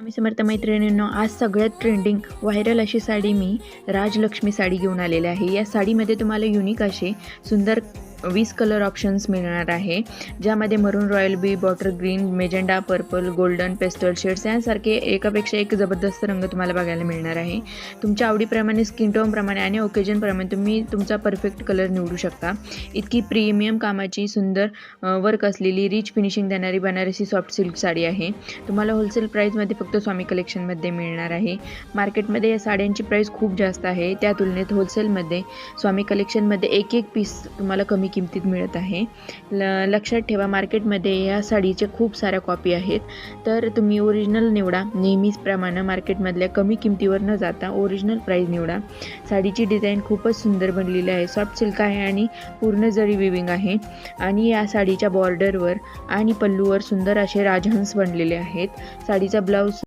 स्वामी समर्थ मैत्रिणींनो, आज सगळ्यात ट्रेंडिंग व्हायरल अशी साडी मी राजलक्ष्मी साडी घेऊन आलेली आहे। या साडीमध्ये तुम्हाला युनिक असे सुंदर 20 कलर ऑप्शन्स मिळणार आहे, ज्यामध्ये मरून रॉयल बी, bottle green, magenta, purple, golden, pastel shades यांसारखे एकापेक्षा एक जबरदस्त रंग तुम्हाला बघायला मिळणार आहे। तुमच्या आवडीप्रमाणे, स्किन टोनप्रमाणे आणि ओकेजनप्रमाणे तुम्ही तुमचा परफेक्ट कलर निवडू शकता। इतकी प्रीमियम कामाची सुंदर वर्क असलेली रिच फिनिशिंग देणारी बनारसी सॉफ्ट सिल्क साडी आहे। तुम्हाला होलसेल प्राईसमध्ये फक्त स्वामी कलेक्शनमध्ये मिळणार आहे। मार्केटमध्ये या साड्यांची प्राईस खूप जास्त आहे, त्या तुलनेत होलसेलमध्ये स्वामी कलेक्शनमध्ये एक एक पीस तुम्हाला कमी किमतीत मिळत आहे। लक्षात ठेवा, मार्केटमध्ये या साडीचे खूप साऱ्या कॉपी आहेत, तर तुम्ही ओरिजिनल निवडा। नेहमीचप्रमाणे मार्केटमधल्या कमी किमतीवर न जाता ओरिजिनल प्राईस निवडा। साडीची डिझाईन खूपच सुंदर बनलेली आहे, सॉफ्ट सिल्क आहे आणि पूर्ण जरी विविंग आहे आणि या साडीच्या बॉर्डरवर आणि पल्लूवर सुंदर असे राजहंस बनलेले आहेत। साडीचा ब्लाऊज